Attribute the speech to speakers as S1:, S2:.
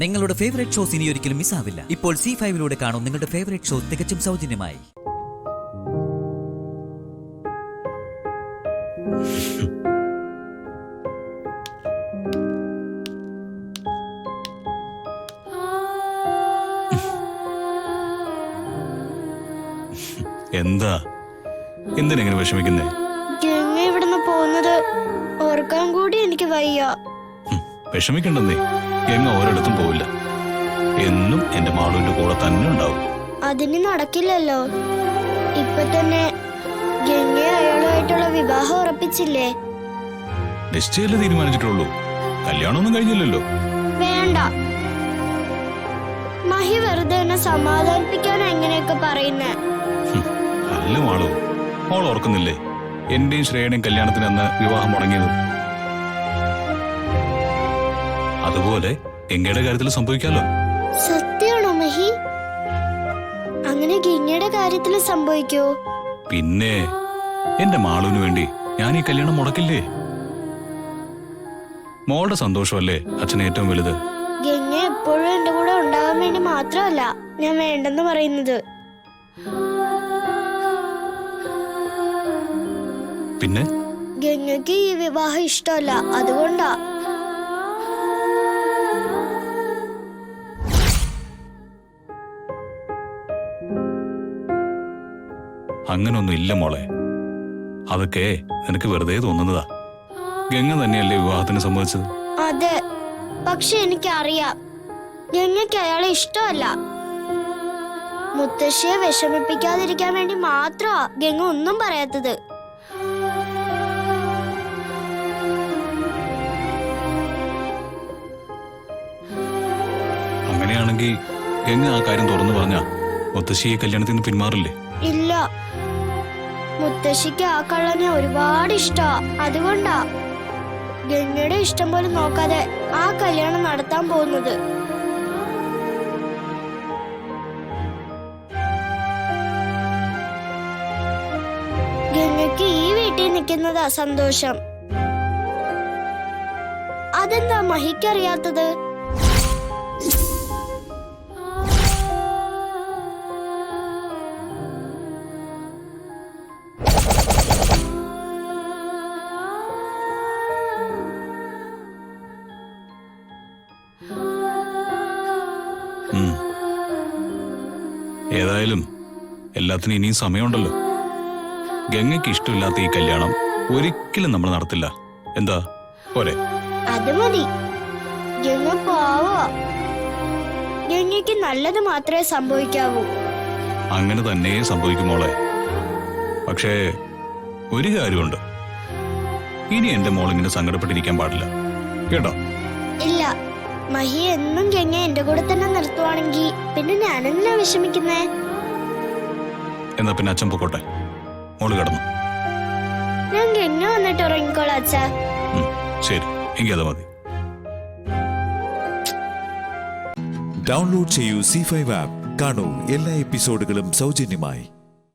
S1: നിങ്ങളുടെ favourite shows ഇനി ഒരിക്കലും മിസ്സാവില്ല. ഇപ്പോൾ C5 കാണും നിങ്ങളുടെ ഫേവറേറ്റ് ഷോ തികച്ചും സൗജന്യമായി.
S2: എന്താ എന്തിനെങ്ങനെ വിഷമിക്കുന്നേ?
S3: ഇവിടുന്ന് പോകുന്നത് ഓർക്കാൻ കൂടി എനിക്ക് വയ്യ.
S2: വിഷമിക്കണ്ടെന്നേ, എങ്ങ ഒരിടത്തും പോവില്ല. എന്നും എന്റെ മാളുവിന്റെ കൂടെ തന്നെ ഉണ്ടാവും.
S3: അതിന് നടക്കില്ലല്ലോ. ഇപ്പൊ തന്നെ ഗംഗ അയാളുമായിട്ടുള്ള വിവാഹം ഉറപ്പിച്ചില്ലേ?
S2: നിശ്ചയല്ലേ തീരുമാനിച്ചിട്ടുള്ളൂ, കല്യാണമൊന്നും കഴിഞ്ഞില്ലല്ലോ.
S3: വേണ്ട, മഹി വെറുതെ എന്നെ സമാധാനിപ്പിക്കാൻ എങ്ങനെയൊക്കെ പറയുന്നേ.
S2: അല്ല മാളു, മോൾ ഓർക്കുന്നില്ലേ എന്റെയും ശ്രേയയുടെയും കല്യാണത്തിന് അന്ന് വിവാഹം മുടങ്ങിയത്? അതുപോലെ ഗംഗയുടെ കാര്യത്തിൽ സംഭവിക്കാലോ.
S3: സത്യമാണോ മഹി? അങ്ങനെ ഗംഗയുടെ കാര്യത്തിൽ സംഭവിക്കോ?
S2: പിന്നെ എന്റെ മാളുവിന് വേണ്ടി ഞാൻ ഈ കല്യാണം മുടക്കില്ലേ? മോളുടെ സന്തോഷമല്ലേ അച്ഛന് ഏറ്റവും വലുത്.
S3: ഗംഗ എപ്പോഴും എന്റെ കൂടെ ഉണ്ടാകാൻ വേണ്ടി മാത്രമല്ല ഞാൻ വേണ്ടെന്ന് പറയുന്നത്.
S2: പിന്നെ
S3: ഗംഗയ്ക്ക് ഈ വിവാഹം ഇഷ്ടമല്ല, അതുകൊണ്ടാ.
S2: അങ്ങനൊന്നും ഇല്ല മോളെ, അതൊക്കെ നിനക്ക് വെറുതെ തോന്നുന്നതാ. ഗംഗ തന്നെയല്ലേ വിവാഹത്തിന് സമ്മതിച്ചത്?
S3: അതെ, പക്ഷെ എനിക്കറിയാം ഗംഗയ്ക്ക് അയാളെ ഇഷ്ടമല്ല. മുത്തശ്ശിയെ വിഷമിപ്പിക്കാതിരിക്കാൻ വേണ്ടി മാത്രമാ ഗംഗ ഒന്നും പറയാത്തത്.
S2: അങ്ങനെയാണെങ്കിൽ ഗംഗ ആ കാര്യം തുറന്നു പറഞ്ഞാ മുത്തശ്ശിയെ കല്യാണത്തിൽ നിന്ന് പിന്മാറില്ലേ?
S3: ഇല്ല, മുത്തശ്ശിക്ക് ആ കള്ളനെ ഒരുപാട് ഇഷ്ടാ. അതുകൊണ്ടാ ഗംഗയുടെ ഇഷ്ടം പോലെ നോക്കാതെ ആ കല്യാണം നടത്താൻ പോകുന്നത്. ഗംഗയ്ക്ക് ഈ വീട്ടിൽ നിൽക്കുന്നതാ സന്തോഷം. അതെന്താ മഹിക്കറിയാത്തത്?
S2: ഏതായാലും എല്ലാത്തിനും ഇനിയും സമയമുണ്ടല്ലോ. ഗംഗയ്ക്ക് ഇഷ്ടമില്ലാത്ത ഈ കല്യാണം ഒരിക്കലും നമ്മൾ നടത്തില്ല. എന്താ പോരെ?
S3: അത് മതി. ഗംഗ പാവാ. ഗംഗയ്ക്ക് നല്ലത് മാത്രമേ സംഭവിക്കാവൂ.
S2: അങ്ങനെ തന്നെ സംഭവിക്കും മോളെ. പക്ഷേ ഒരു കാര്യമുണ്ട്, ഇനി എന്റെ മോളിങ്ങനെ സങ്കടപ്പെട്ടിരിക്കാൻ പാടില്ല കേട്ടോ.
S3: ഇല്ല, മഹി എന്നും ഗംഗ എന്റെ കൂടെ തന്നെ നിർത്തുവാണെങ്കിൽ പിന്നെ ഞാനെന്തിനാ വിഷമിക്കുന്നേ?
S2: എന്നാ പിന്നെ അച്ഛൻ പൊക്കോട്ടെ, മോള് കിടന്നു.
S3: ഞാൻ ഗംഗ വന്നിട്ട് ഉറങ്ങിക്കോളാം അച്ഛാ.
S2: ശരി, എങ്കിൽ അത് മതി.
S4: ഡൗൺലോഡ് ചെയ്യൂ C5 ആപ്പ്. കാണൂ എല്ലാ എപ്പിസോഡുകളും സൗജന്യമായി.